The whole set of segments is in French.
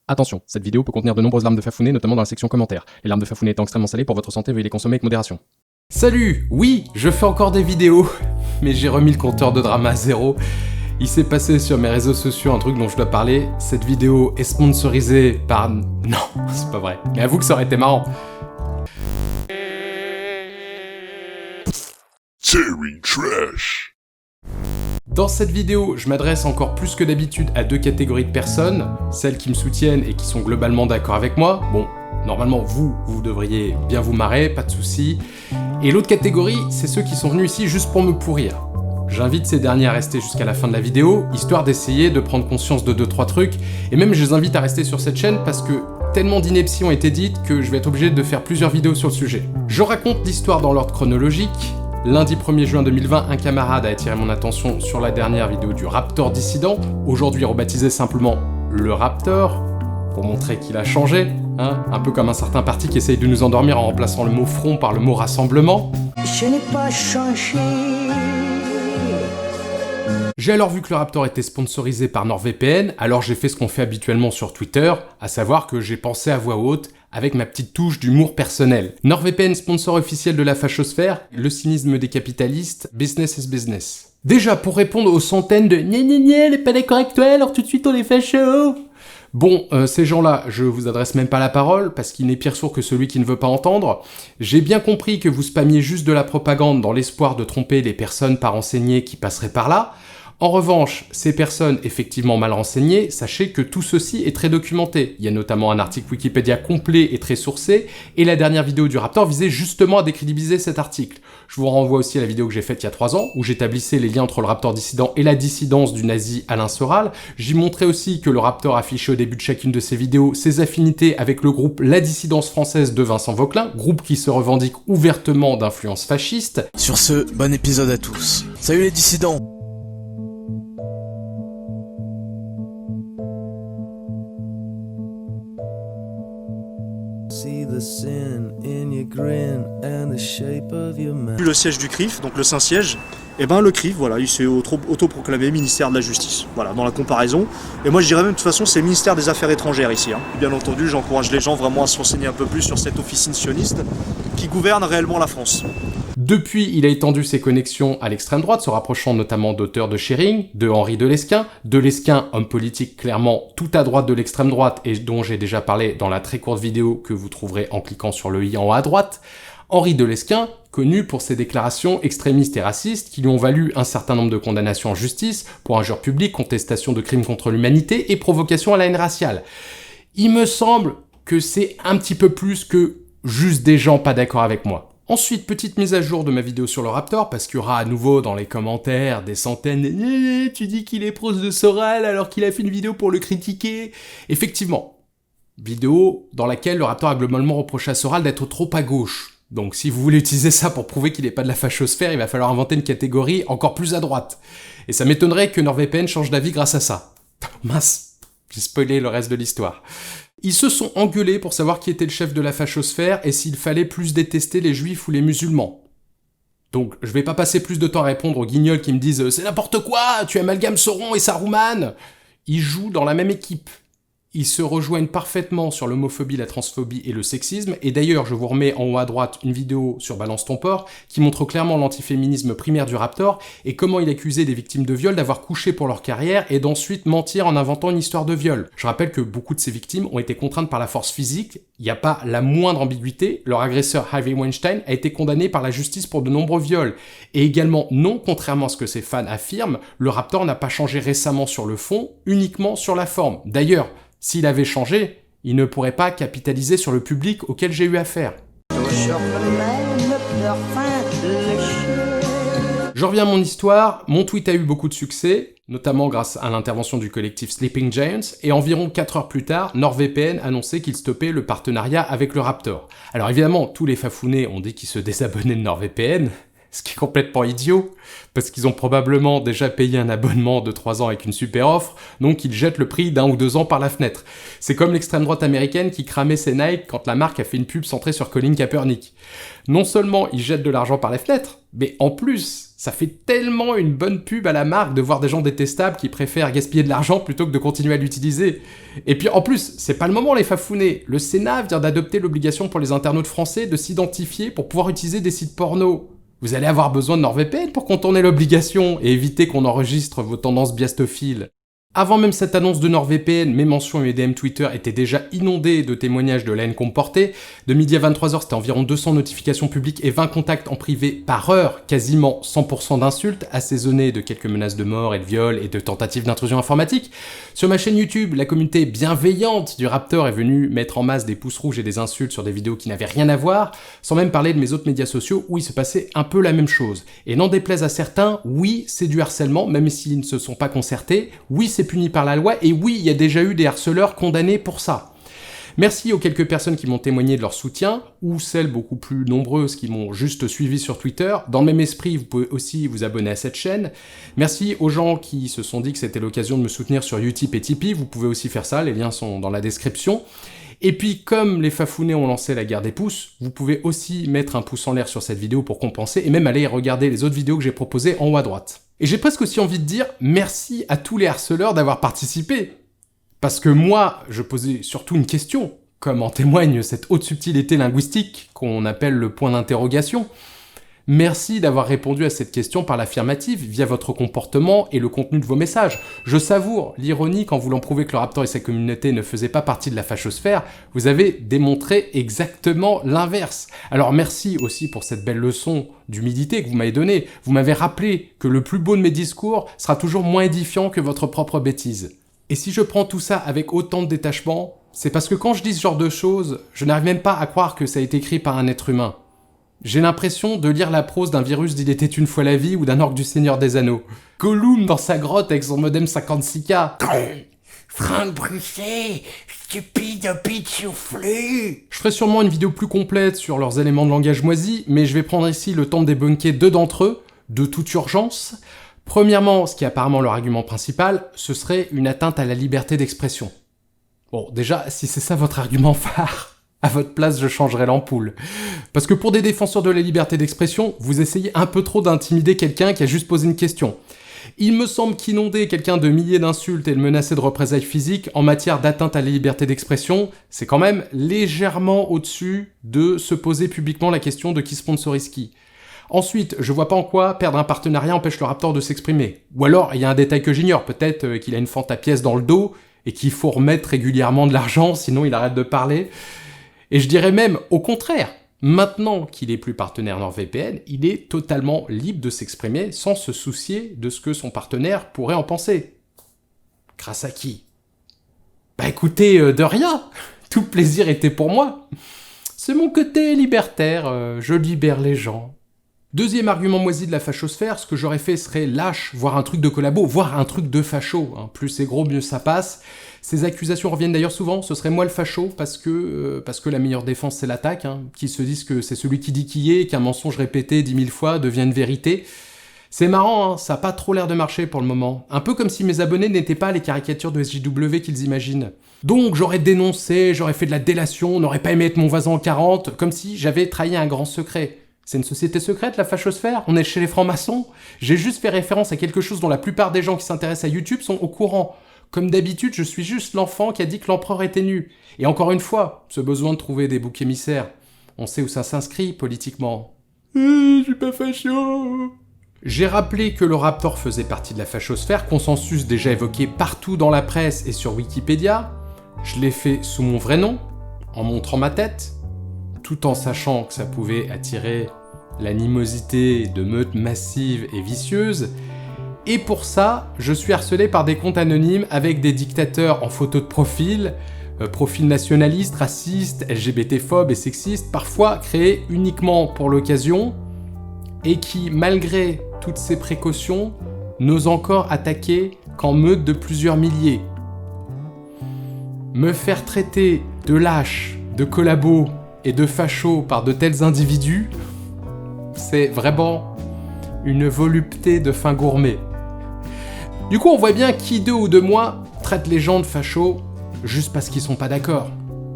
Attention, cette vidéo peut contenir de nombreuses larmes de Fafounet, notamment dans la section commentaires. Les larmes de Fafounet étant extrêmement salées, pour votre santé, veuillez les consommer avec modération. Salut! Oui, je fais encore des vidéos, mais j'ai remis le compteur de drama à zéro. Il s'est passé sur mes réseaux sociaux un truc dont je dois parler. Cette vidéo est sponsorisée par... Non, c'est pas vrai. Mais avoue que ça aurait été marrant. Tearing Trash. Dans cette vidéo, je m'adresse encore plus que d'habitude à deux catégories de personnes, celles qui me soutiennent et qui sont globalement d'accord avec moi. Bon, normalement, vous devriez bien vous marrer, pas de soucis. Et l'autre catégorie, c'est ceux qui sont venus ici juste pour me pourrir. J'invite ces derniers à rester jusqu'à la fin de la vidéo, histoire d'essayer de prendre conscience de 2-3 trucs, et même je les invite à rester sur cette chaîne parce que tellement d'inepties ont été dites que je vais être obligé de faire plusieurs vidéos sur le sujet. Je raconte l'histoire dans l'ordre chronologique. Lundi 1er juin 2020, un camarade a attiré mon attention sur la dernière vidéo du Raptor dissident, aujourd'hui rebaptisé simplement le Raptor, pour montrer qu'il a changé, hein, un peu comme un certain parti qui essaye de nous endormir en remplaçant le mot front par le mot rassemblement. Je n'ai pas changé. J'ai alors vu que le Raptor était sponsorisé par NordVPN, alors j'ai fait ce qu'on fait habituellement sur Twitter, à savoir que j'ai pensé à voix haute, avec ma petite touche d'humour personnel. NordVPN, sponsor officiel de la fachosphère, le cynisme des capitalistes, business is business. Déjà, pour répondre aux centaines de « Gna gna gna, les pas d'accord avec toi, alors tout de suite on est facho !» Bon, ces gens-là, je vous adresse même pas la parole, parce qu'il n'est pire sourd que celui qui ne veut pas entendre. J'ai bien compris que vous spammiez juste de la propagande dans l'espoir de tromper les personnes pas renseignées qui passeraient par là. En revanche, ces personnes effectivement mal renseignées, sachez que tout ceci est très documenté. Il y a notamment un article Wikipédia complet et très sourcé, et la dernière vidéo du Raptor visait justement à décrédibiliser cet article. Je vous renvoie aussi à la vidéo que j'ai faite il y a 3 ans, où j'établissais les liens entre le Raptor dissident et la dissidence du nazi Alain Soral. J'y montrais aussi que le Raptor affichait au début de chacune de ses vidéos ses affinités avec le groupe La Dissidence Française de Vincent Vauquelin, groupe qui se revendique ouvertement d'influence fasciste. Sur ce, bon épisode à tous. Salut les dissidents! Le siège du CRIF, donc le Saint-Siège, et ben le CRIF, voilà, il s'est autoproclamé ministère de la Justice, voilà, dans la comparaison. Et moi je dirais même de toute façon c'est le ministère des Affaires étrangères ici. Hein. Bien entendu, j'encourage les gens vraiment à se renseigner un peu plus sur cette officine sioniste qui gouverne réellement la France. Depuis, il a étendu ses connexions à l'extrême droite, se rapprochant notamment d'auteurs de Schering, de Henri Delesquin, homme politique clairement tout à droite de l'extrême droite et dont j'ai déjà parlé dans la très courte vidéo que vous trouverez en cliquant sur le i en haut à droite. Henri Delesquin, connu pour ses déclarations extrémistes et racistes qui lui ont valu un certain nombre de condamnations en justice pour injure publique, contestation de crimes contre l'humanité et provocation à la haine raciale. Il me semble que c'est un petit peu plus que juste des gens pas d'accord avec moi. Ensuite, petite mise à jour de ma vidéo sur le Raptor, parce qu'il y aura à nouveau dans les commentaires des centaines de « tu dis qu'il est proche de Soral alors qu'il a fait une vidéo pour le critiquer ». Effectivement, vidéo dans laquelle le Raptor a globalement reproché à Soral d'être trop à gauche. Donc si vous voulez utiliser ça pour prouver qu'il n'est pas de la fachosphère, il va falloir inventer une catégorie encore plus à droite. Et ça m'étonnerait que NordVPN change d'avis grâce à ça. Mince, j'ai spoilé le reste de l'histoire. Ils se sont engueulés pour savoir qui était le chef de la fachosphère et s'il fallait plus détester les juifs ou les musulmans. Donc, je vais pas passer plus de temps à répondre aux guignols qui me disent « C'est n'importe quoi, tu amalgames Sauron et Saruman !» Ils jouent dans la même équipe. Ils se rejoignent parfaitement sur l'homophobie, la transphobie et le sexisme, et d'ailleurs je vous remets en haut à droite une vidéo sur Balance ton porc qui montre clairement l'antiféminisme primaire du Raptor et comment il accusait des victimes de viol d'avoir couché pour leur carrière et d'ensuite mentir en inventant une histoire de viol. Je rappelle que beaucoup de ces victimes ont été contraintes par la force physique, il n'y a pas la moindre ambiguïté, leur agresseur Harvey Weinstein a été condamné par la justice pour de nombreux viols. Et également non, contrairement à ce que ses fans affirment, le Raptor n'a pas changé récemment sur le fond, uniquement sur la forme. D'ailleurs, s'il avait changé, il ne pourrait pas capitaliser sur le public auquel j'ai eu affaire. Je reviens à mon histoire, mon tweet a eu beaucoup de succès, notamment grâce à l'intervention du collectif Sleeping Giants, et environ 4 heures plus tard, NordVPN annonçait qu'il stoppait le partenariat avec le Raptor. Alors évidemment, tous les fafounets ont dit qu'ils se désabonnaient de NordVPN, ce qui est complètement idiot, parce qu'ils ont probablement déjà payé un abonnement de 3 ans avec une super offre, donc ils jettent le prix d'1 ou 2 ans par la fenêtre. C'est comme l'extrême droite américaine qui cramait ses Nike quand la marque a fait une pub centrée sur Colin Kaepernick. Non seulement ils jettent de l'argent par les fenêtres, mais en plus, Ça fait tellement une bonne pub à la marque de voir des gens détestables qui préfèrent gaspiller de l'argent plutôt que de continuer à l'utiliser. Et puis en plus, c'est pas le moment les fafounés. Le Sénat vient d'adopter l'obligation pour les internautes français de s'identifier pour pouvoir utiliser des sites porno. Vous allez avoir besoin de NordVPN pour contourner l'obligation et éviter qu'on enregistre vos tendances biastophiles. Avant même cette annonce de NordVPN, mes mentions et mes DM Twitter étaient déjà inondées de témoignages de la haine qu'on me portait. De midi à 23h, c'était environ 200 notifications publiques et 20 contacts en privé par heure, quasiment 100% d'insultes, assaisonnées de quelques menaces de mort et de viol et de tentatives d'intrusion informatique. Sur ma chaîne YouTube, la communauté bienveillante du Raptor est venue mettre en masse des pouces rouges et des insultes sur des vidéos qui n'avaient rien à voir, sans même parler de mes autres médias sociaux où il se passait un peu la même chose. Et n'en déplaise à certains, oui, c'est du harcèlement, même s'ils ne se sont pas concertés, oui, c'est puni par la loi, et oui, il y a déjà eu des harceleurs condamnés pour ça. Merci aux quelques personnes qui m'ont témoigné de leur soutien, ou celles beaucoup plus nombreuses qui m'ont juste suivi sur Twitter. Dans le même esprit, vous pouvez aussi vous abonner à cette chaîne. Merci aux gens qui se sont dit que c'était l'occasion de me soutenir sur Utip et Tipeee, vous pouvez aussi faire ça, les liens sont dans la description. Et puis, comme les fafounés ont lancé la guerre des pouces, vous pouvez aussi mettre un pouce en l'air sur cette vidéo pour compenser, et même aller regarder les autres vidéos que j'ai proposées en haut à droite. Et j'ai presque aussi envie de dire merci à tous les harceleurs d'avoir participé. Parce que moi, je posais surtout une question, comme en témoigne cette haute subtilité linguistique qu'on appelle le point d'interrogation. Merci d'avoir répondu à cette question par l'affirmative via votre comportement et le contenu de vos messages. Je savoure l'ironie qu'en voulant prouver que le Raptor et sa communauté ne faisaient pas partie de la fachosphère, vous avez démontré exactement l'inverse. Alors merci aussi pour cette belle leçon d'humilité que vous m'avez donnée. Vous m'avez rappelé que le plus beau de mes discours sera toujours moins édifiant que votre propre bêtise. Et si je prends tout ça avec autant de détachement, c'est parce que quand je dis ce genre de choses, je n'arrive même pas à croire que ça a été écrit par un être humain. J'ai l'impression de lire la prose d'un virus d'Il était une fois la vie ou d'un orque du Seigneur des Anneaux. Gollum dans sa grotte avec son modem 56K. Franck Bruchet, stupide bitch soufflé. Je ferai sûrement une vidéo plus complète sur leurs éléments de langage moisis, mais je vais prendre ici le temps de débunker deux d'entre eux, de toute urgence. Premièrement, ce qui est apparemment leur argument principal, ce serait une atteinte à la liberté d'expression. Bon, déjà, si c'est ça votre argument phare, à votre place, je changerai l'ampoule. Parce que pour des défenseurs de la liberté d'expression, vous essayez un peu trop d'intimider quelqu'un qui a juste posé une question. Il me semble qu'inonder quelqu'un de milliers d'insultes et le menacer de représailles physiques en matière d'atteinte à la liberté d'expression, c'est quand même légèrement au-dessus de se poser publiquement la question de qui sponsorise qui. Ensuite, je vois pas en quoi perdre un partenariat empêche le Raptor de s'exprimer. Ou alors, il y a un détail que j'ignore, peut-être qu'il a une fente à pièces dans le dos et qu'il faut remettre régulièrement de l'argent, sinon il arrête de parler. Et je dirais même au contraire, maintenant qu'il est plus partenaire NordVPN, il est totalement libre de s'exprimer sans se soucier de ce que son partenaire pourrait en penser. Grâce à qui? Bah écoutez, de rien. Tout plaisir était pour moi. C'est mon côté libertaire, je libère les gens. Deuxième argument moisi de la fachosphère, ce que j'aurais fait serait lâche, voire un truc de collabo, voire un truc de facho. Plus c'est gros, mieux ça passe. Ces accusations reviennent d'ailleurs souvent, ce serait moi le facho, parce que la meilleure défense c'est l'attaque, qui se disent que c'est celui qui dit qui est, et qu'un mensonge répété 10 000 fois devient une vérité. C'est marrant, ça a pas trop l'air de marcher pour le moment. Un peu comme si mes abonnés n'étaient pas les caricatures de SJW qu'ils imaginent. Donc j'aurais dénoncé, j'aurais fait de la délation, n'aurais pas aimé être mon voisin en 40, comme si j'avais trahi un grand secret. C'est une société secrète, la fachosphère? On est chez les francs-maçons? J'ai juste fait référence à quelque chose dont la plupart des gens qui s'intéressent à YouTube sont au courant. Comme d'habitude, je suis juste l'enfant qui a dit que l'empereur était nu. Et encore une fois, ce besoin de trouver des boucs émissaires, on sait où ça s'inscrit politiquement. Je suis pas facho. J'ai rappelé que le Raptor faisait partie de la fachosphère, consensus déjà évoqué partout dans la presse et sur Wikipédia. Je l'ai fait sous mon vrai nom, en montrant ma tête, tout en sachant que ça pouvait attirer l'animosité de meutes massives et vicieuses. Et pour ça, je suis harcelé par des comptes anonymes avec des dictateurs en photo de profil, profils nationalistes, racistes, LGBT-phobes et sexistes, parfois créés uniquement pour l'occasion, et qui, malgré toutes ces précautions, n'osent encore attaquer qu'en meute de plusieurs milliers. Me faire traiter de lâche, de collabo et de facho par de tels individus, c'est vraiment une volupté de fin gourmet. Du coup, on voit bien qui d'eux ou de moi traite les gens de fachos juste parce qu'ils sont pas d'accord.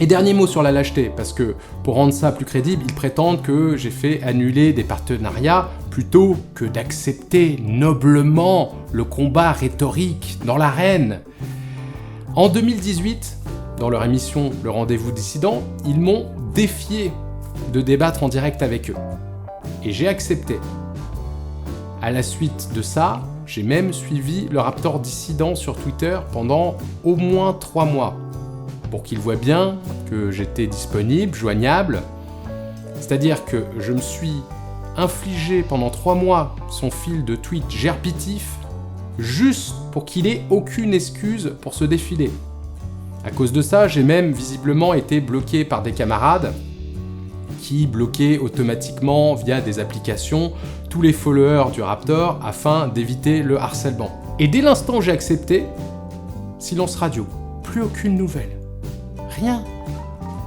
Et dernier mot sur la lâcheté, parce que pour rendre ça plus crédible, ils prétendent que j'ai fait annuler des partenariats plutôt que d'accepter noblement le combat rhétorique dans l'arène. En 2018, dans leur émission Le Rendez-vous Dissident, ils m'ont défié de débattre en direct avec eux. Et j'ai accepté. À la suite de ça, j'ai même suivi le Raptor Dissident sur Twitter pendant au moins 3 mois. Pour qu'il voit bien que j'étais disponible, joignable. C'est-à-dire que je me suis infligé pendant 3 mois son fil de tweets gerpitif, juste pour qu'il ait aucune excuse pour se défiler. À cause de ça, j'ai même visiblement été bloqué par des camarades qui bloquaient automatiquement via des applications tous les followers du Raptor afin d'éviter le harcèlement. Et dès l'instant où j'ai accepté, silence radio, plus aucune nouvelle. Rien,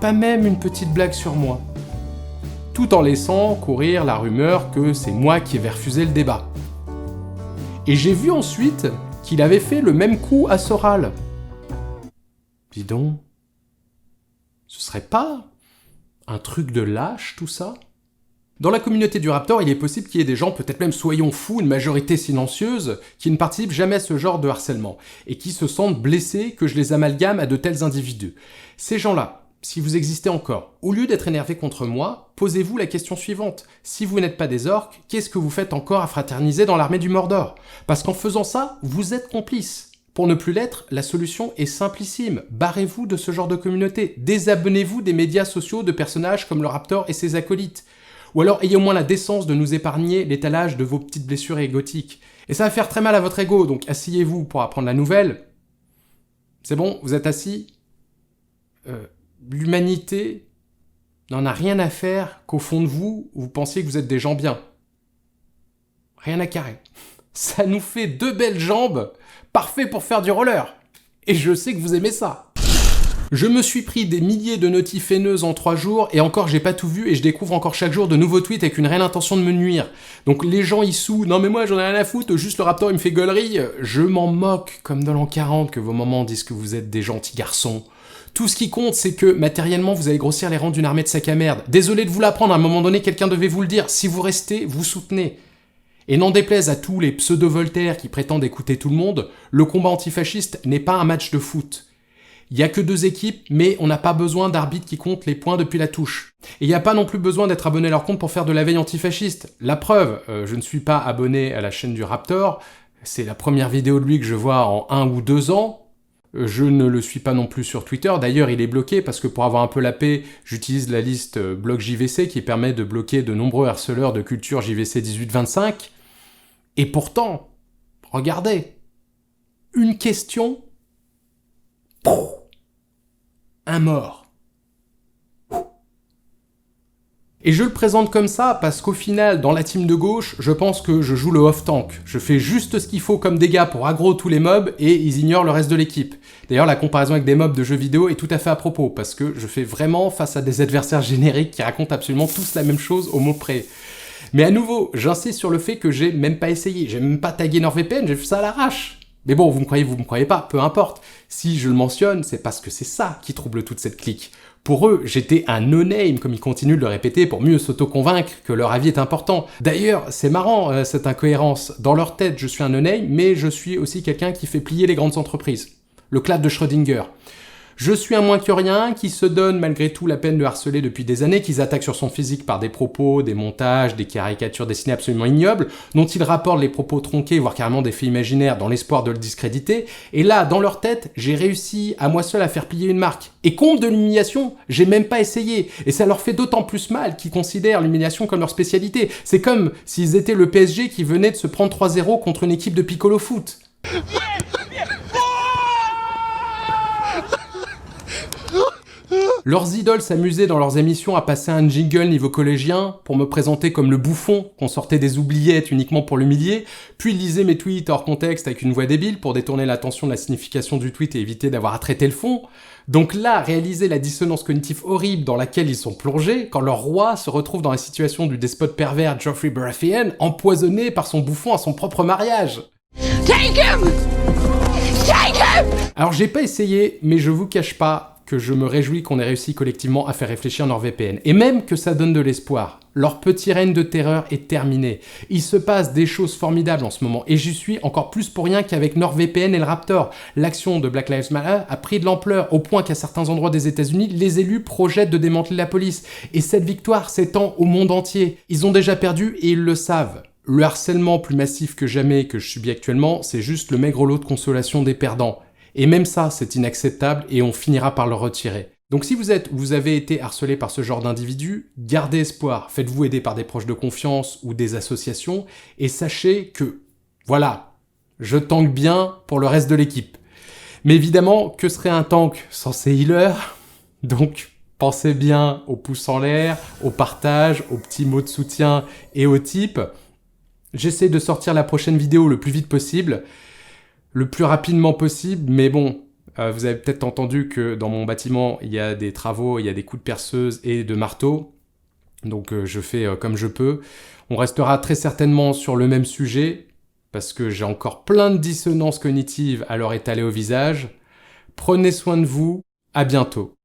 pas même une petite blague sur moi. Tout en laissant courir la rumeur que c'est moi qui avais refusé le débat. Et j'ai vu ensuite qu'il avait fait le même coup à Soral. Dis donc, ce serait pas un truc de lâche tout ça ? Dans la communauté du Raptor, il est possible qu'il y ait des gens, peut-être même soyons fous, une majorité silencieuse, qui ne participent jamais à ce genre de harcèlement, et qui se sentent blessés que je les amalgame à de tels individus. Ces gens-là, si vous existez encore, au lieu d'être énervés contre moi, posez-vous la question suivante. Si vous n'êtes pas des orques, qu'est-ce que vous faites encore à fraterniser dans l'armée du Mordor ? Parce qu'en faisant ça, vous êtes complices. Pour ne plus l'être, la solution est simplissime. Barrez-vous de ce genre de communauté. Désabonnez-vous des médias sociaux de personnages comme le Raptor et ses acolytes. Ou alors ayez au moins la décence de nous épargner l'étalage de vos petites blessures égotiques. Et ça va faire très mal à votre ego, donc asseyez-vous pour apprendre la nouvelle. C'est bon, vous êtes assis ? L'humanité n'en a rien à faire qu'au fond de vous, vous pensiez que vous êtes des gens bien. Rien à carrer. Ça nous fait 2 belles jambes, parfait pour faire du roller. Et je sais que vous aimez ça. Je me suis pris des milliers de notifs haineuses en 3 jours, et encore j'ai pas tout vu, et je découvre encore chaque jour de nouveaux tweets avec une réelle intention de me nuire. Donc les gens y sous, non mais moi j'en ai rien à foutre, juste le Raptor il me fait gueulerie, je m'en moque, comme dans l'an 40 que vos mamans disent que vous êtes des gentils garçons. Tout ce qui compte, c'est que, matériellement, vous allez grossir les rangs d'une armée de sacs à merde. Désolé de vous l'apprendre, à un moment donné, quelqu'un devait vous le dire. Si vous restez, vous soutenez. Et n'en déplaise à tous les pseudo-Voltaires qui prétendent écouter tout le monde, le combat antifasciste n'est pas un match de foot. Il y a que 2 équipes, mais on n'a pas besoin d'arbitres qui comptent les points depuis la touche. Et il n'y a pas non plus besoin d'être abonné à leur compte pour faire de la veille antifasciste. La preuve, je ne suis pas abonné à la chaîne du Raptor, c'est la première vidéo de lui que je vois en 1 ou 2 ans. Je ne le suis pas non plus sur Twitter, d'ailleurs il est bloqué parce que pour avoir un peu la paix, j'utilise la liste blog JVC qui permet de bloquer de nombreux harceleurs de culture JVC 1825. Et pourtant, regardez, une question, un mort. Et je le présente comme ça parce qu'au final, dans la team de gauche, je pense que je joue le off-tank. Je fais juste ce qu'il faut comme dégâts pour aggro tous les mobs et ils ignorent le reste de l'équipe. D'ailleurs, la comparaison avec des mobs de jeux vidéo est tout à fait à propos parce que je fais vraiment face à des adversaires génériques qui racontent absolument tous la même chose au mot près. Mais à nouveau, j'insiste sur le fait que j'ai même pas essayé, j'ai même pas tagué NordVPN, j'ai fait ça à l'arrache. Mais bon, vous me croyez pas, peu importe. Si je le mentionne, c'est parce que c'est ça qui trouble toute cette clique. Pour eux, j'étais un no-name, comme ils continuent de le répéter, pour mieux s'auto-convaincre que leur avis est important. D'ailleurs, c'est marrant, cette incohérence. Dans leur tête, je suis un no-name, mais je suis aussi quelqu'un qui fait plier les grandes entreprises. Le clade de Schrödinger. Je suis un moins que rien, qui se donne malgré tout la peine de harceler depuis des années, qu'ils attaquent sur son physique par des propos, des montages, des caricatures dessinées absolument ignobles, dont ils rapportent les propos tronqués, voire carrément des faits imaginaires dans l'espoir de le discréditer. Et là, dans leur tête, j'ai réussi à moi seul à faire plier une marque. Et comble de l'humiliation, j'ai même pas essayé. Et ça leur fait d'autant plus mal qu'ils considèrent l'humiliation comme leur spécialité. C'est comme s'ils étaient le PSG qui venait de se prendre 3-0 contre une équipe de Piccolo Foot. Leurs idoles s'amusaient dans leurs émissions à passer un jingle niveau collégien pour me présenter comme le bouffon qu'on sortait des oubliettes uniquement pour l'humilier, puis ils lisaient mes tweets hors contexte avec une voix débile pour détourner l'attention de la signification du tweet et éviter d'avoir à traiter le fond. Donc là, réaliser la dissonance cognitive horrible dans laquelle ils sont plongés quand leur roi se retrouve dans la situation du despote pervers Joffrey Baratheon, empoisonné par son bouffon à son propre mariage. Take him! Take him! Alors j'ai pas essayé, mais je vous cache pas que je me réjouis qu'on ait réussi collectivement à faire réfléchir NordVPN. Et même que ça donne de l'espoir. Leur petit règne de terreur est terminé. Il se passe des choses formidables en ce moment. Et j'y suis encore plus pour rien qu'avec NordVPN et le Raptor. L'action de Black Lives Matter a pris de l'ampleur, au point qu'à certains endroits des États-Unis, les élus projettent de démanteler la police. Et cette victoire s'étend au monde entier. Ils ont déjà perdu et ils le savent. Le harcèlement plus massif que jamais que je subis actuellement, c'est juste le maigre lot de consolation des perdants. Et même ça, c'est inacceptable et on finira par le retirer. Donc si vous avez été harcelé par ce genre d'individu, gardez espoir, faites-vous aider par des proches de confiance ou des associations, et sachez que, voilà, je tank bien pour le reste de l'équipe. Mais évidemment, que serait un tank sans ses healers? Donc, pensez bien au pouce en l'air, au partage, aux petits mots de soutien et aux tips. J'essaie de sortir la prochaine vidéo le plus vite possible, le plus rapidement possible, mais bon, vous avez peut-être entendu que dans mon bâtiment, il y a des travaux, il y a des coups de perceuse et de marteau, donc je fais comme je peux. On restera très certainement sur le même sujet, parce que j'ai encore plein de dissonances cognitives à leur étaler au visage. Prenez soin de vous, à bientôt.